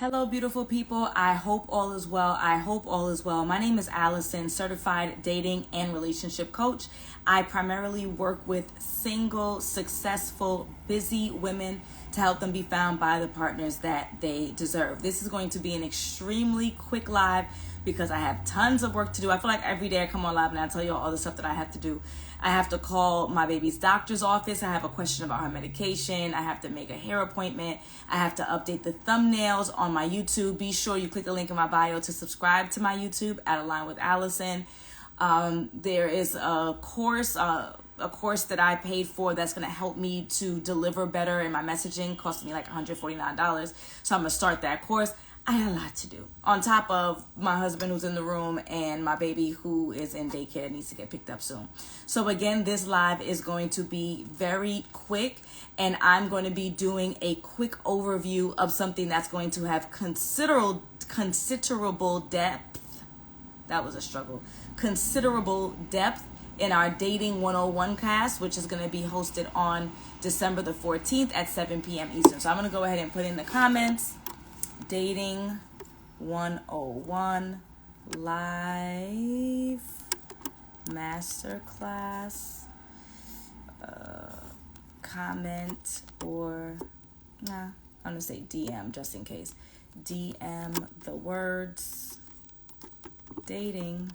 Hello, beautiful people. I hope all is well. I hope all is well. My name is Alison, certified dating and relationship coach. I primarily work with single, successful, busy women to help them be found by the partners that they deserve. This is going to be an extremely quick live because I have tons of work to do. I feel like every day I come on live and I tell you all the stuff that I have to do. I have to call my baby's doctor's office. I have a question about her medication. I have to make a hair appointment. I have to update the thumbnails on my YouTube. Be sure you click the link in my bio to subscribe to my YouTube at Align with Alison. There is a course that I paid for that's going to help me to deliver better in my messaging. Cost me like $149. So I'm going to start that course. I had a lot to do on top of my husband who's in the room and my baby who is in daycare and needs to get picked up soon. So again, this live is going to be very quick and I'm going to be doing a quick overview of something that's going to have considerable depth. That was a struggle. Considerable depth in our Dating 101 class, which is going to be hosted on December the 14th at 7 p.m. Eastern. So I'm going to go ahead and put in the comments. Dating 101 live masterclass, comment or I'm gonna say DM just in case. DM the words dating.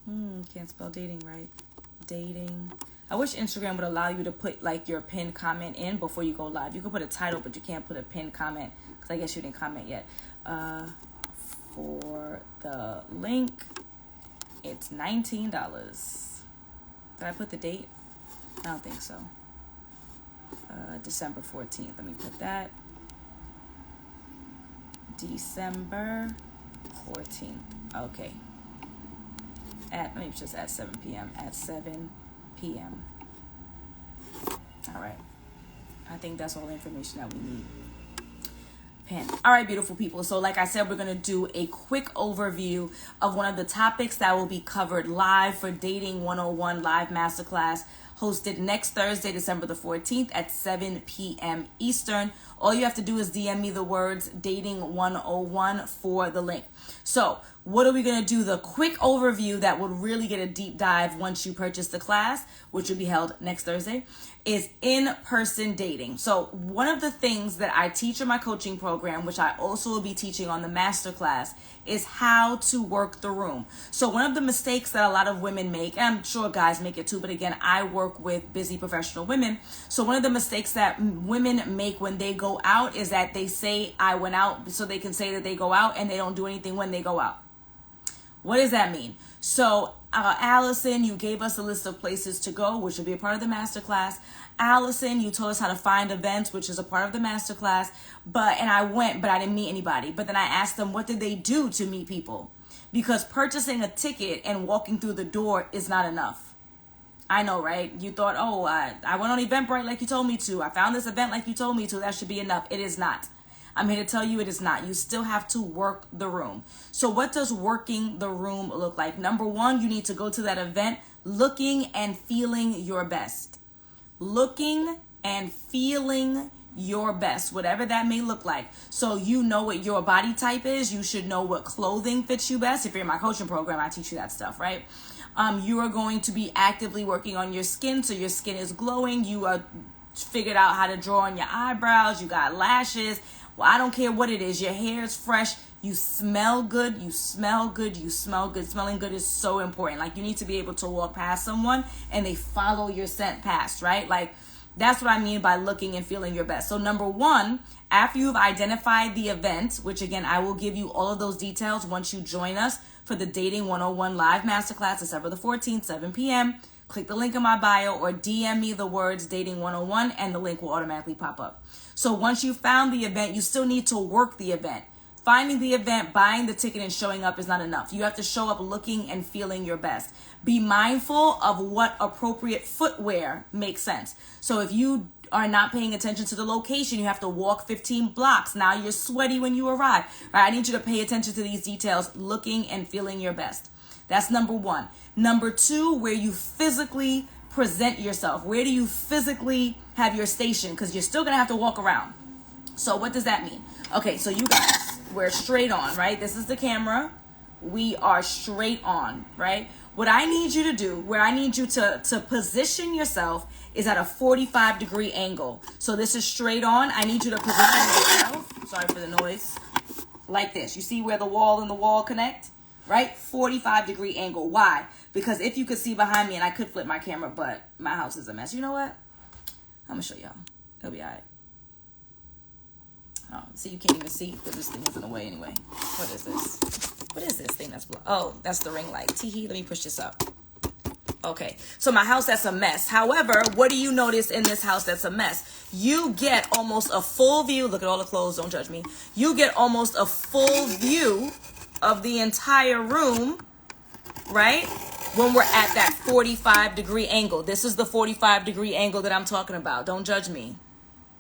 Can't spell dating right. Dating. I wish Instagram would allow you to put like your pinned comment in before you go live. You can put a title, but you can't put a pinned comment because I guess you didn't comment yet. For the link, it's $19. Did I put the date? I don't think so. December 14th. Let me put that. December 14th. Okay. Maybe just at 7 p.m. At 7 p.m. All right. I think that's all the information that we need. Pen. All right, beautiful people. So like I said, we're going to do a quick overview of one of the topics that will be covered live for Dating 101 Live Masterclass, hosted next Thursday, December the 14th at 7 p.m. Eastern. All you have to do is DM me the words Dating 101 for the link. So what are we going to do? The quick overview that would really get a deep dive once you purchase the class, which will be held next Thursday, is in-person dating. So one of the things that I teach in my coaching program, which I also will be teaching on the masterclass, is how to work the room. So one of the mistakes that a lot of women make, and I'm sure guys make it too, but again, I work with busy professional women. So one of the mistakes that women make when they go out is that they say, I went out, so they can say that they go out and they don't do anything when they go out. What does that mean? So Alison, you gave us a list of places to go, which will be a part of the masterclass. Alison, you told us how to find events, which is a part of the masterclass. And I went, but I didn't meet anybody. But then I asked them, what did they do to meet people? Because purchasing a ticket and walking through the door is not enough. I know, right? You thought, I went on Eventbrite like you told me to. I found this event like you told me to. That should be enough. It is not. I'm here to tell you it is not. You still have to work the room. So what does working the room look like? Number one, you need to go to that event looking and feeling your best. Looking and feeling your best, whatever that may look like. So you know what your body type is. You should know what clothing fits you best. If you're in my coaching program, I teach you that stuff, right? You are going to be actively working on your skin so your skin is glowing. You are figured out how to draw on your eyebrows. You got lashes. Well, I don't care what it is. Your hair is fresh. You smell good. You smell good. You smell good. Smelling good is so important. Like you need to be able to walk past someone and they follow your scent past, right? Like that's what I mean by looking and feeling your best. So number one, after you've identified the event, which again, I will give you all of those details once you join us for the Dating 101 Live Masterclass, December the 14th, 7 p.m. Click the link in my bio or DM me the words Dating 101 and the link will automatically pop up. So once you found the event, you still need to work the event. Finding the event, buying the ticket, and showing up is not enough. You have to show up looking and feeling your best. Be mindful of what appropriate footwear makes sense. So if you are not paying attention to the location, you have to walk 15 blocks. Now you're sweaty when you arrive. Right? I need you to pay attention to these details, looking and feeling your best. That's number one. Number two, where you physically present yourself? Where do you physically have your station? Because you're still going to have to walk around. So what does that mean? Okay, so you guys, we're straight on, right? This is the camera. We are straight on, right? What I need you to do, where I need you to position yourself is at a 45-degree angle. So this is straight on. I need you to position yourself, sorry for the noise, like this. You see where the wall and the wall connect, right? 45-degree angle. Why? Because if you could see behind me, and I could flip my camera, but my house is a mess. You know what? I'm going to show y'all. It'll be all right. Oh, see, you can't even see because this thing is in the way anyway. What is this? What is this thing that's blocked? Oh, that's the ring light. Teehee, let me push this up. Okay, so my house, that's a mess. However, what do you notice in this house that's a mess? You get almost a full view. Look at all the clothes. Don't judge me. You get almost a full view of the entire room, right? When we're at that 45-degree angle. This is the 45-degree angle that I'm talking about. Don't judge me.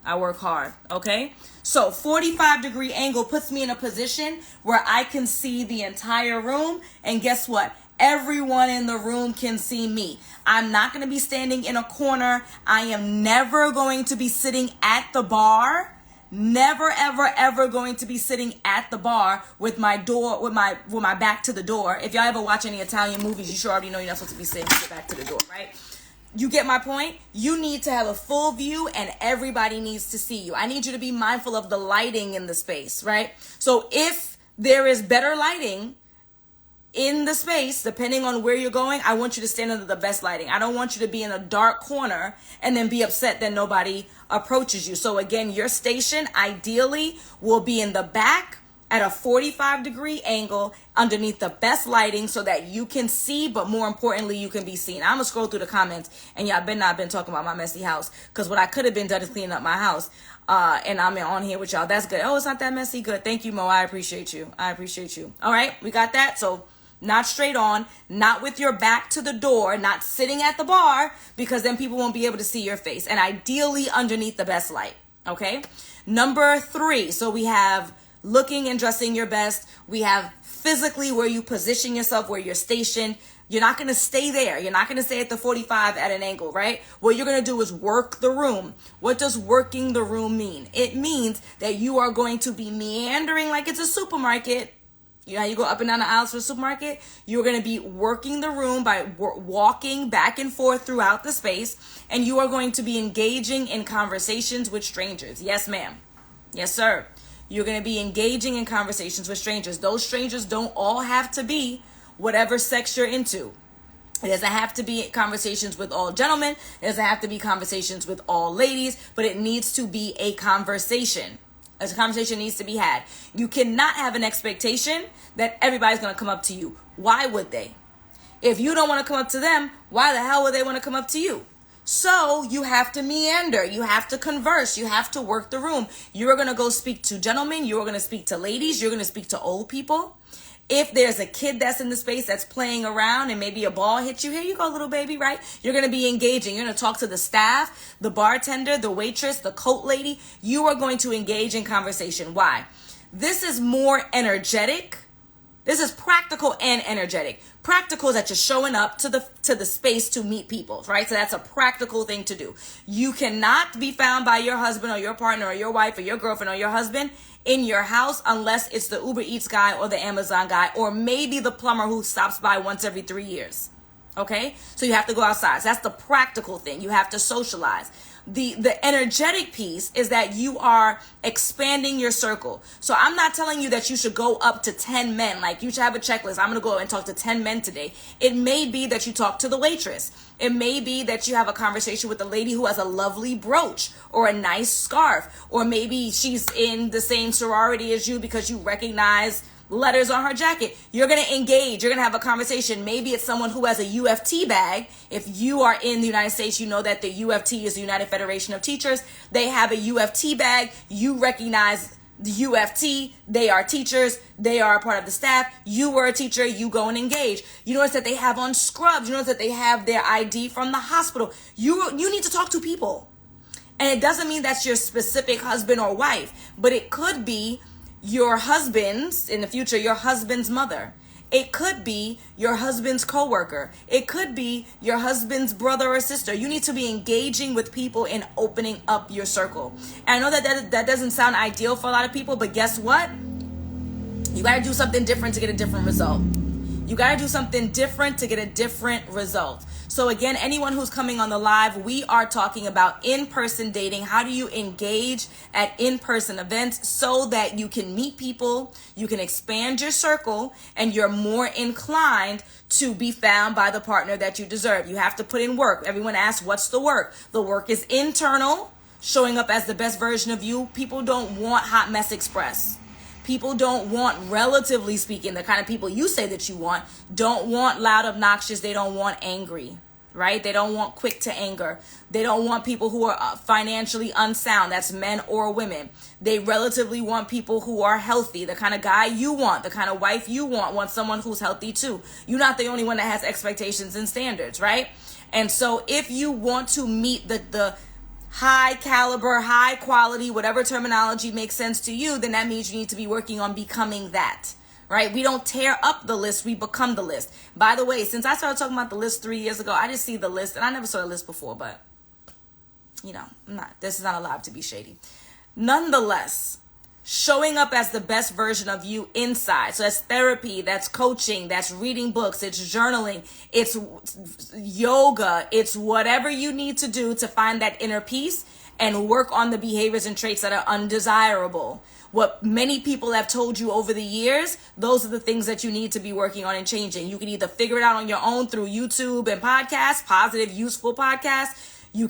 I work hard, okay? So 45-degree angle puts me in a position where I can see the entire room. And guess what? Everyone in the room can see me. I'm not going to be standing in a corner. I am never going to be sitting at the bar. Never, ever, ever going to be sitting at the bar with my back to the door. If y'all ever watch any Italian movies, you sure already know you're not supposed to be sitting with your back to the door, right? You get my point? You need to have a full view and everybody needs to see you. I need you to be mindful of the lighting in the space, right? So if there is better lighting in the space, depending on where you're going, I want you to stand under the best lighting. I don't want you to be in a dark corner and then be upset that nobody approaches you. So again, your station ideally will be in the back at a 45-degree angle underneath the best lighting so that you can see, but more importantly, you can be seen. I'm going to scroll through the comments, and y'all better not been talking about my messy house, because what I could have been done is cleaning up my house, and I'm on here with y'all. That's good. Oh, it's not that messy. Good. Thank you, Mo. I appreciate you. I appreciate you. All right, we got that. So not straight on, not with your back to the door, not sitting at the bar, because then people won't be able to see your face, and ideally underneath the best light. Okay. Number 3. So we have looking and dressing your best. We have physically where you position yourself, where you're stationed. You're not going to stay there. You're not going to stay at the 45 at an angle, right? What you're going to do is work the room. What does working the room mean? It means that you are going to be meandering like it's a supermarket. You know how you go up and down the aisles for a supermarket? You're going to be working the room by walking back and forth throughout the space. And you are going to be engaging in conversations with strangers. Yes, ma'am. Yes, sir. You're going to be engaging in conversations with strangers. Those strangers don't all have to be whatever sex you're into. It doesn't have to be conversations with all gentlemen. It doesn't have to be conversations with all ladies, but it needs to be a conversation. A conversation needs to be had. You cannot have an expectation that everybody's going to come up to you. Why would they? If you don't want to come up to them, why the hell would they want to come up to you? So you have to meander, you have to converse, you have to work the room. You're going to go speak to gentlemen, you're going to speak to ladies, you're going to speak to old people. If there's a kid that's in the space that's playing around and maybe a ball hits you, here you go, little baby, right? You're going to be engaging. You're going to talk to the staff, the bartender, the waitress, the coat lady. You are going to engage in conversation. Why? This is more energetic. This is practical and energetic. Practical is that you're showing up to the space to meet people, right? So that's a practical thing to do. You cannot be found by your husband or your partner or your wife or your girlfriend or your husband in your house unless it's the Uber Eats guy or the Amazon guy or maybe the plumber who stops by once every 3 years. Okay? So you have to go outside. So that's the practical thing. You have to socialize. The energetic piece is that you are expanding your circle. So I'm not telling you that you should go up to 10 men. Like you should have a checklist. I'm going to go and talk to 10 men today. It may be that you talk to the waitress. It may be that you have a conversation with a lady who has a lovely brooch or a nice scarf. Or maybe she's in the same sorority as you because you recognize letters on her jacket. You're going to engage. You're going to have a conversation. Maybe it's someone who has a UFT bag. If you are in the United States, you know that the UFT is the United Federation of Teachers. They have a UFT bag. You recognize the UFT. They are teachers. They are a part of the staff. You were a teacher. You go and engage. You notice that they have on scrubs. You notice that they have their ID from the hospital. You need to talk to people. And it doesn't mean that's your specific husband or wife, but it could be your husband's, in the future, your husband's mother. It could be your husband's coworker. It could be your husband's brother or sister. You need to be engaging with people and opening up your circle. And I know that doesn't sound ideal for a lot of people, but guess what? You got to do something different to get a different result. You got to do something different to get a different result. So again, anyone who's coming on the live, we are talking about in-person dating. How do you engage at in-person events so that you can meet people, you can expand your circle, and you're more inclined to be found by the partner that you deserve. You have to put in work. Everyone asks, what's the work? The work is internal, showing up as the best version of you. People don't want hot mess express. People don't want, relatively speaking, the kind of people you say that you want, don't want loud, obnoxious. They don't want angry, right? They don't want quick to anger. They don't want people who are financially unsound. That's men or women. They relatively want people who are healthy. The kind of guy you want, the kind of wife you want someone who's healthy too. You're not the only one that has expectations and standards, right? And so if you want to meet the high caliber, high quality, whatever terminology makes sense to you, then that means you need to be working on becoming that, right? We don't tear up the list, we become the list. By the way, since I started talking about the list 3 years ago, I just see the list, and I never saw a list before, but, you know, this is not allowed to be shady. Nonetheless, showing up as the best version of you inside. So that's therapy, that's coaching, that's reading books, it's journaling, it's yoga, it's whatever you need to do to find that inner peace and work on the behaviors and traits that are undesirable. What many people have told you over the years, those are the things that you need to be working on and changing. You can either figure it out on your own through YouTube and podcasts, positive, useful podcasts. You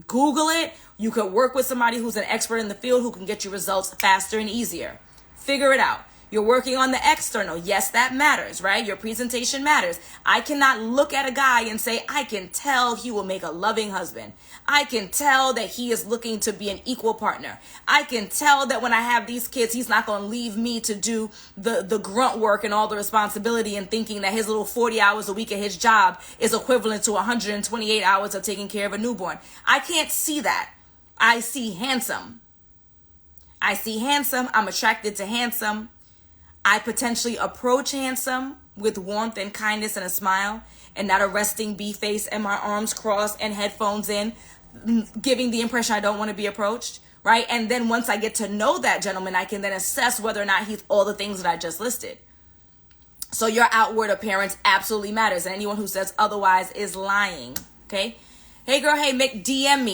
Google it. You could work with somebody who's an expert in the field who can get you results faster and easier. Figure it out. You're working on the external. Yes, that matters, right? Your presentation matters. I cannot look at a guy and say, I can tell he will make a loving husband. I can tell that he is looking to be an equal partner. I can tell that when I have these kids, he's not going to leave me to do the grunt work and all the responsibility and thinking that his little 40 hours a week at his job is equivalent to 128 hours of taking care of a newborn. I can't see that. I see handsome. I'm attracted to handsome. I potentially approach handsome with warmth and kindness and a smile, and not a resting bee face and my arms crossed and headphones in, giving the impression I don't want to be approached, right? And then once I get to know that gentleman, I can then assess whether or not he's all the things that I just listed. So your outward appearance absolutely matters, and anyone who says otherwise is lying, okay? Hey girl, hey Mick, DM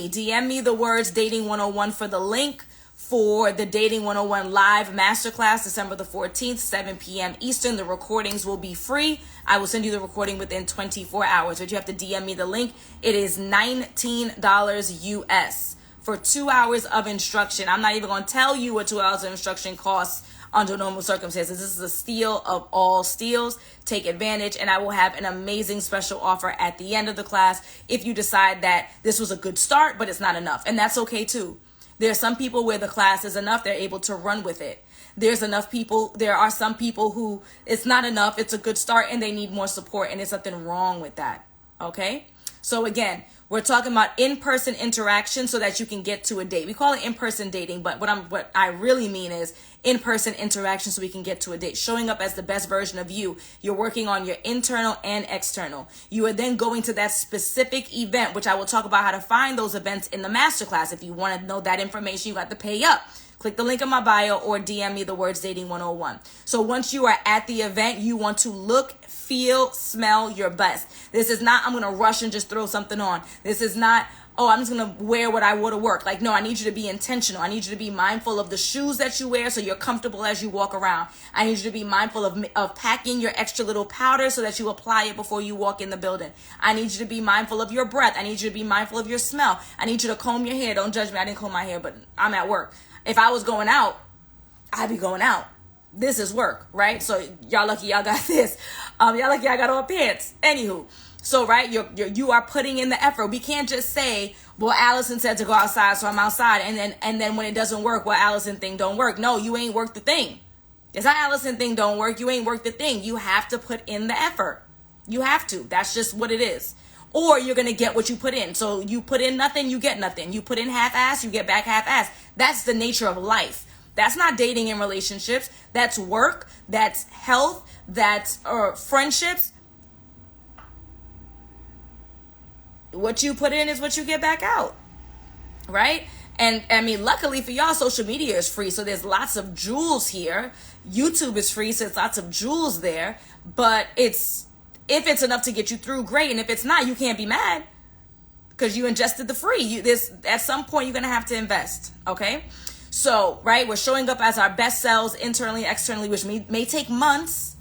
me the words Dating 101 for the link for the Dating 101 live masterclass, December the 14th, 7 p.m. Eastern. The recordings will be free. I will send you the recording within 24 hours, but you have to DM me the link. It is $19 US for 2 hours of instruction. I'm not even going to tell you what 2 hours of instruction costs under normal circumstances. This is a steal of all steals. Take advantage, and I will have an amazing special offer at the end of the class if you decide that this was a good start, but it's not enough. And that's okay too. There are some people where the class is enough, they're able to run with it. There are some people who it's not enough, it's a good start, and they need more support, and there's nothing wrong with that, okay? So again, we're talking about in-person interaction so that you can get to a date. We call it in-person dating, but what I really mean is in-person interaction so we can get to a date. Showing up as the best version of you. You're working on your internal and external. You are then going to that specific event, which I will talk about how to find those events in the masterclass. If you want to know that information, you got to pay up. Click the link in my bio or DM me the words Dating 101. So once you are at the event, you want to look, feel, smell your best. This is not, I'm going to rush and just throw something on. This is not, oh, I'm just going to wear what I wore to work. Like, no, I need you to be intentional. I need you to be mindful of the shoes that you wear so you're comfortable as you walk around. I need you to be mindful of packing your extra little powder so that you apply it before you walk in the building. I need you to be mindful of your breath. I need you to be mindful of your smell. I need you to comb your hair. Don't judge me. I didn't comb my hair, but I'm at work. If I was going out, I'd be going out. This is work, right? So y'all lucky y'all got this. Y'all lucky I got on pants. Anywho, so right, you are putting in the effort. We can't just say, well, Alison said to go outside, so I'm outside, and then when it doesn't work, well, Alison thing don't work. No, you ain't worked the thing. It's not Alison thing don't work. You ain't worked the thing. You have to put in the effort. You have to. That's just what it is. Or you're going to get what you put in. So you put in nothing, you get nothing. You put in half-ass, you get back half-ass. That's the nature of life. That's not dating and relationships. That's work. That's health. That's friendships. What you put in is what you get back out, right? And I mean, luckily for y'all, social media is free, so there's lots of jewels here. YouTube is free, so there's lots of jewels there. But if it's enough to get you through, great. And if it's not, you can't be mad because you ingested the free. At some point, you're gonna have to invest. Okay, so right, we're showing up as our best selves internally, externally, which may take months.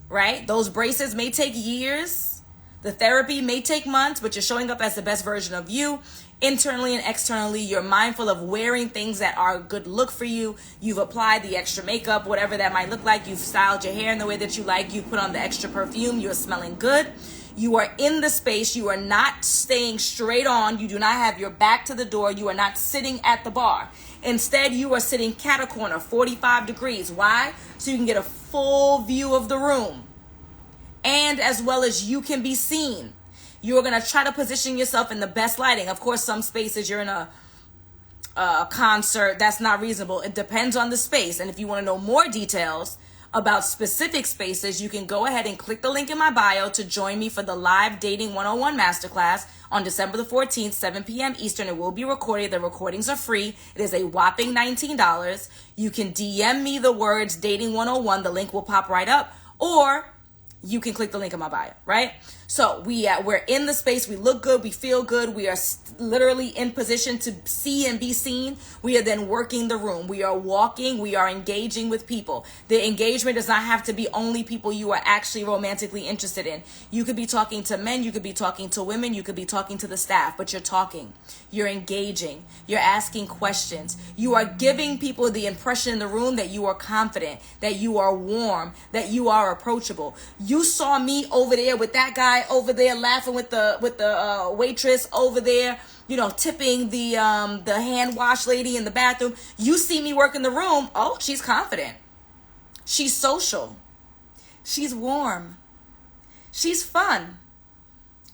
Right, those braces may take years. The therapy may take months, but you're showing up as the best version of you. Internally and externally, you're mindful of wearing things that are a good look for you. You've applied the extra makeup, whatever that might look like. You've styled your hair in the way that you like. You put on the extra perfume. You're smelling good. You are in the space. You are not staying straight on. You do not have your back to the door. You are not sitting at the bar. Instead, you are sitting cat-a-corner, 45 degrees. Why? So you can get a full view of the room. And as well as you can be seen. You're going to try to position yourself in the best lighting. Of course, some spaces you're in a concert, that's not reasonable. It depends on the space. And if you want to know more details about specific spaces, you can go ahead and click the link in my bio to join me for the live Dating 101 Masterclass on December the 14th, 7 p.m. Eastern. It will be recorded. The recordings are free. It is a whopping $19. You can DM me the words Dating 101. The link will pop right up. Or you can click the link in my bio, right? So we're in the space. We look good. We feel good. We are literally in position to see and be seen. We are then working the room. We are walking. We are engaging with people. The engagement does not have to be only people you are actually romantically interested in. You could be talking to men. You could be talking to women. You could be talking to the staff, but you're talking. You're engaging. You're asking questions. You are giving people the impression in the room that you are confident, that you are warm, that you are approachable. You saw me over there with that guy over there laughing with the waitress over there, tipping the hand wash lady in the bathroom. You see me work in the room. Oh, she's confident. She's social. She's warm. She's fun.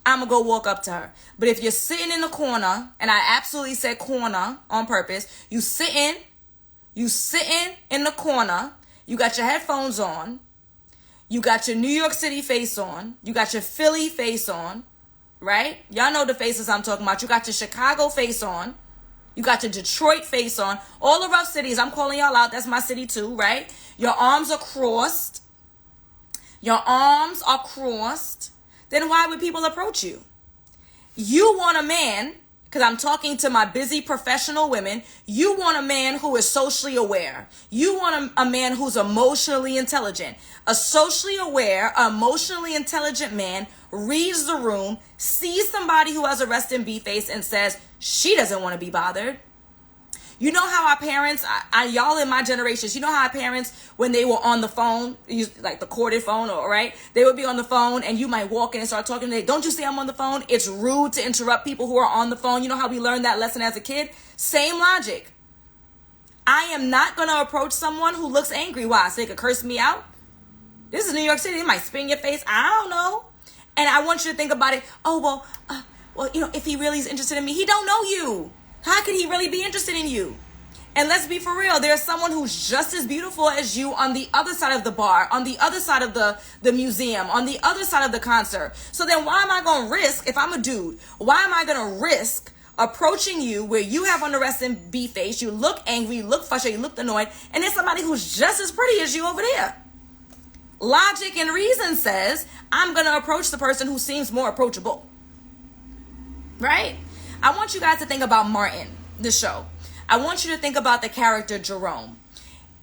I'm going to go walk up to her. But if you're sitting in the corner, and I absolutely said corner on purpose, you sitting in the corner, you got your headphones on, you got your New York City face on, you got your Philly face on, right? Y'all know the faces I'm talking about. You got your Chicago face on, you got your Detroit face on, all the rough cities. I'm calling y'all out. That's my city too, right? Your arms are crossed. Then why would people approach you? You want a man, because I'm talking to my busy professional women, you want a man who is socially aware. You want a man who's emotionally intelligent. A socially aware, emotionally intelligent man reads the room, sees somebody who has a resting bee face and says, she doesn't want to be bothered. You know how our parents, y'all in my generations, you know how our parents, when they were on the phone, like the corded phone, right? They would be on the phone and you might walk in and start talking to them. Don't you see I'm on the phone? It's rude to interrupt people who are on the phone. You know how we learned that lesson as a kid? Same logic. I am not going to approach someone who looks angry. Why? So they could curse me out? This is New York City. They might spit in your face. I don't know. And I want you to think about it. Oh, well, if he really is interested in me, he don't know you. How could he really be interested in you? And let's be for real. There's someone who's just as beautiful as you on the other side of the bar, on the other side of the museum, on the other side of the concert. So then why am I going to risk, if I'm a dude, why am I going to risk approaching you where you have on the resting bee face, you look angry, you look frustrated, you look annoyed, and there's somebody who's just as pretty as you over there? Logic and reason says I'm going to approach the person who seems more approachable. Right? I want you guys to think about Martin, the show. I want you to think about the character Jerome.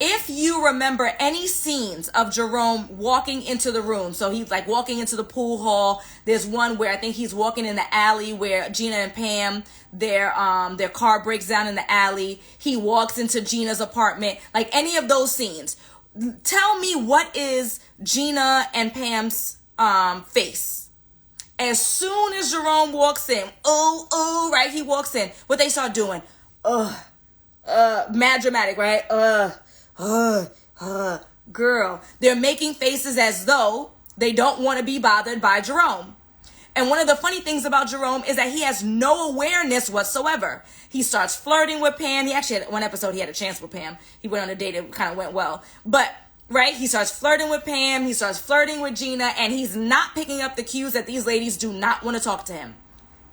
If you remember any scenes of Jerome walking into the room, so he's like walking into the pool hall. There's one where I think he's walking in the alley where Gina and Pam, their car breaks down in the alley. He walks into Gina's apartment. Like any of those scenes. Tell me, what is Gina and Pam's face? As soon as Jerome walks in, right, he walks in, what they start doing, mad dramatic, right? Girl, they're making faces as though they don't want to be bothered by Jerome. And one of the funny things about Jerome is that he has no awareness whatsoever. He starts flirting with Pam. He actually had one episode, he had a chance with Pam. He went on a date, it kind of went well. But, right, he starts flirting with Pam. He starts flirting with Gina. And he's not picking up the cues that these ladies do not want to talk to him.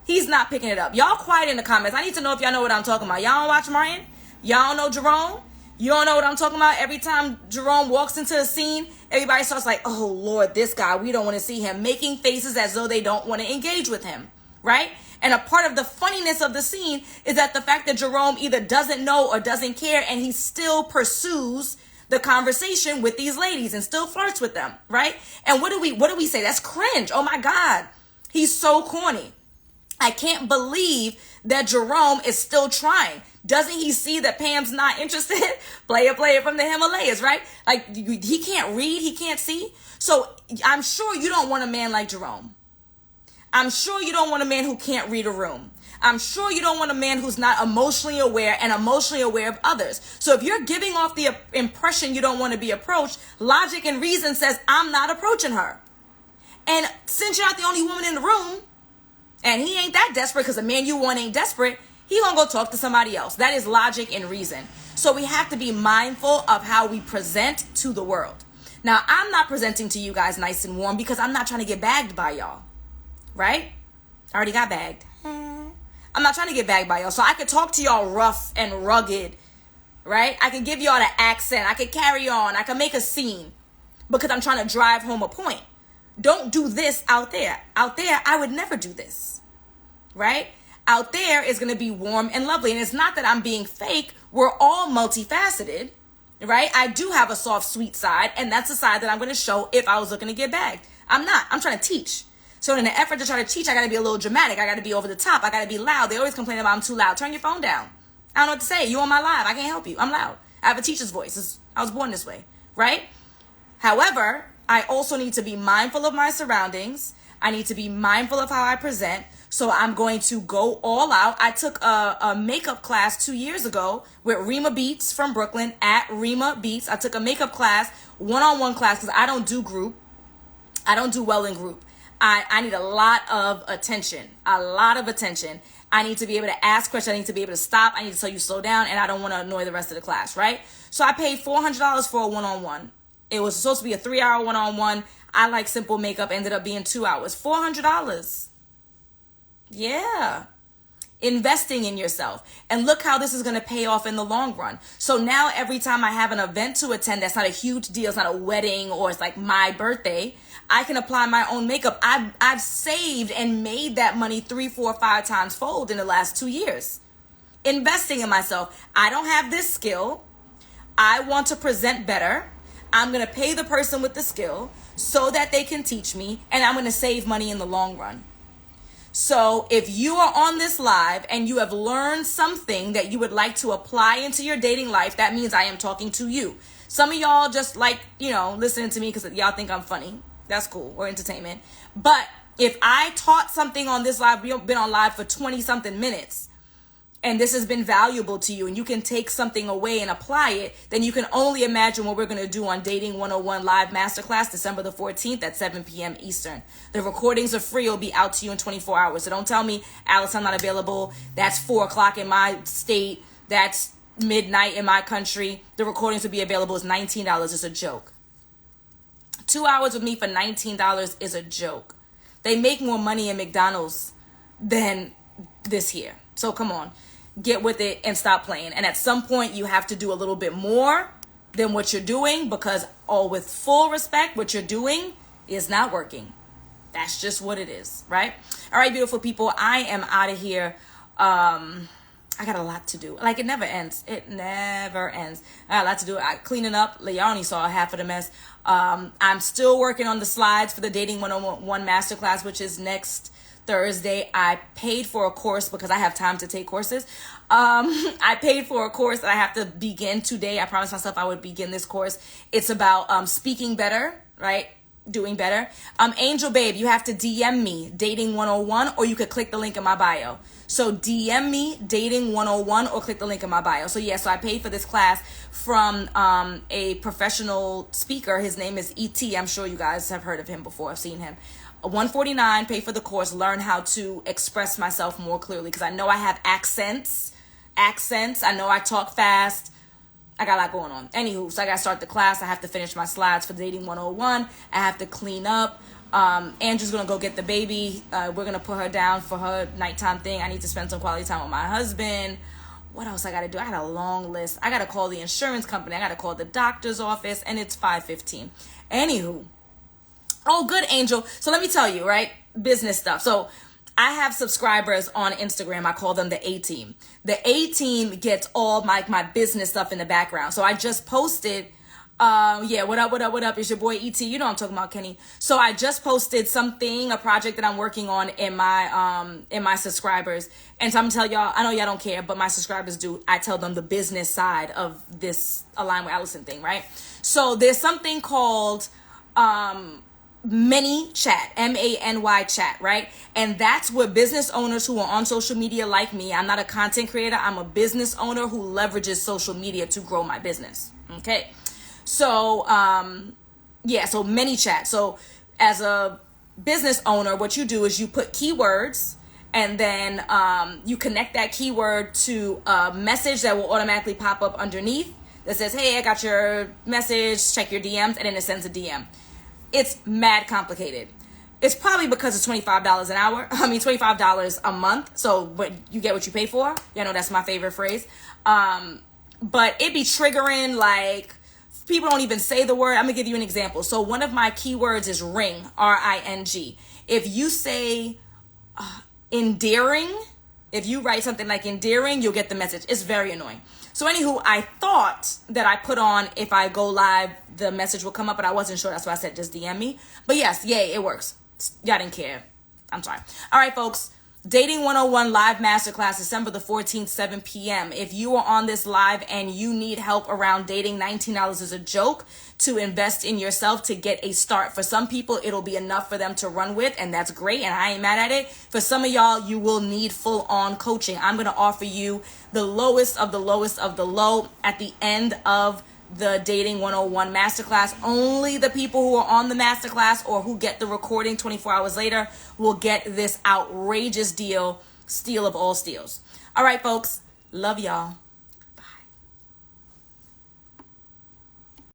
He's not picking it up. Y'all quiet in the comments. I need to know if y'all know what I'm talking about. Y'all don't watch Martin? Y'all don't know Jerome? You don't know what I'm talking about? Every time Jerome walks into a scene, everybody starts like, oh, Lord, this guy, we don't want to see him, making faces as though they don't want to engage with him, right? And a part of the funniness of the scene is that the fact that Jerome either doesn't know or doesn't care, and he still pursues the conversation with these ladies and still flirts with them, right? And what do we say? That's cringe. Oh, my God. He's so corny. I can't believe that Jerome is still trying. Doesn't he see that Pam's not interested? Player from the Himalayas, right? Like, he can't read, he can't see. So I'm sure you don't want a man like Jerome. I'm sure you don't want a man who can't read a room. I'm sure you don't want a man who's not emotionally aware and emotionally aware of others. So if you're giving off the impression you don't want to be approached, logic and reason says, I'm not approaching her. And since you're not the only woman in the room, and he ain't that desperate because the man you want ain't desperate, he gonna go talk to somebody else. That is logic and reason. So we have to be mindful of how we present to the world. Now, I'm not presenting to you guys nice and warm because I'm not trying to get bagged by y'all, right? I already got bagged. I'm not trying to get bagged by y'all. So I could talk to y'all rough and rugged, right? I can give y'all the accent. I could carry on. I can make a scene because I'm trying to drive home a point. Don't do this out there. Out there, I would never do this, right? Out there is going to be warm and lovely. And it's not that I'm being fake. We're all multifaceted, right? I do have a soft, sweet side. And that's the side that I'm going to show if I was looking to get bagged. I'm not. I'm trying to teach. So in the effort to try to teach, I got to be a little dramatic. I got to be over the top. I got to be loud. They always complain about I'm too loud. Turn your phone down. I don't know what to say. You on my live. I can't help you. I'm loud. I have a teacher's voice. I was born this way, right? However, I also need to be mindful of my surroundings. I need to be mindful of how I present. So I'm going to go all out. I took a makeup class 2 years ago with Rima Beats from Brooklyn, at Rima Beats. I took a makeup class, one-on-one class, because I don't do group. I don't do well in group. I need a lot of attention, I need to be able to ask questions. I need to be able to stop. I need to tell you slow down, and I don't want to annoy the rest of the class, right? So I paid $400 for a one-on-one. It was supposed to be a 3-hour one-on-one. I like simple makeup, ended up being 2 hours. $400. Yeah. Investing in yourself. And look how this is going to pay off in the long run. So now every time I have an event to attend, that's not a huge deal. It's not a wedding or it's like my birthday. I can apply my own makeup. I've saved and made that money 3, 4, 5 times fold in the last 2 years. Investing in myself. I don't have this skill. I want to present better. I'm going to pay the person with the skill so that they can teach me, and I'm going to save money in the long run. So if you are on this live and you have learned something that you would like to apply into your dating life, that means I am talking to you. Some of y'all just like, listening to me because y'all think I'm funny. That's cool, or entertainment. But if I taught something on this live, we've been on live for 20 something minutes, and this has been valuable to you, and you can take something away and apply it, then you can only imagine what we're going to do on Dating 101 Live Masterclass, December the 14th at 7 p.m. Eastern. The recordings are free. It'll be out to you in 24 hours. So don't tell me, Alison, I'm not available. That's 4 o'clock in my state. That's midnight in my country. The recordings will be available. It's $19. It's a joke. 2 hours with me for $19 is a joke. They make more money in McDonald's than this here. So come on. Get with it and stop playing. And at some point, you have to do a little bit more than what you're doing because, with full respect, what you're doing is not working. That's just what it is, right? All right, beautiful people, I am out of here. I got a lot to do. Like, it never ends. It never ends. I got a lot to do. Cleaning up. Y'all only saw half of the mess. I'm still working on the slides for the Dating 101 Masterclass, which is next Thursday. I paid for a course because I have time to take courses. I paid for a course that I have to begin today. I promised myself I would begin this course. It's about speaking better, right? Doing better. Angel Babe, you have to DM me, Dating 101, or you could click the link in my bio. So DM me, Dating 101, or click the link in my bio. So yeah, so I paid for this class from a professional speaker. His name is E.T. I'm sure you guys have heard of him before. I've seen him. $149, pay for the course, learn how to express myself more clearly, because I know I have accents. I know I talk fast. I got a lot going on. Anywho, so I got to start the class. I have to finish my slides for Dating 101. I have to clean up. Andrew's going to go get the baby. We're going to put her down for her nighttime thing. I need to spend some quality time with my husband. What else I got to do? I got a long list. I got to call the insurance company. I got to call the doctor's office, and it's 5:15. Anywho. Oh, good, Angel. So let me tell you, right? Business stuff. So I have subscribers on Instagram. I call them the A-team. The A-team gets all my business stuff in the background. So I just posted, what up? It's your boy E.T. You know I'm talking about, Kenny. So I just posted a project that I'm working on in my subscribers. And so I'm gonna tell y'all, I know y'all don't care, but my subscribers do. I tell them the business side of this Align with Alison thing, right? So there's something called, Many chat, MANY chat, right? And that's where business owners who are on social media like me, I'm not a content creator, I'm a business owner who leverages social media to grow my business. Okay. So, so many chat. So as a business owner, what you do is you put keywords, and then you connect that keyword to a message that will automatically pop up underneath that says, hey, I got your message, check your DMs, and then it sends a DM. It's mad complicated. It's probably because it's $25 an hour. $25 a month. So you get what you pay for. You know, that's my favorite phrase. But it be triggering, like, people don't even say the word. I'm gonna give you an example. So one of my keywords is ring, R-I-N-G. If you say endearing, if you write something like endearing, you'll get the message. It's very annoying. So anywho, I thought that I put on, if I go live, the message will come up, but I wasn't sure. That's why I said just DM me. But yes, yay, it works. Y'all didn't care. I'm sorry. All right, folks. Dating 101 live masterclass, December the 14th, 7 p.m. If you are on this live and you need help around dating, $19 is a joke to invest in yourself to get a start. For some people, it'll be enough for them to run with, and that's great, and I ain't mad at it. For some of y'all, you will need full-on coaching. I'm going to offer you the lowest of the lowest of the low at the end of the Dating 101 masterclass. Only the people who are on the masterclass or who get the recording 24 hours later will get this outrageous deal, steal of all steals. All right, folks. Love y'all.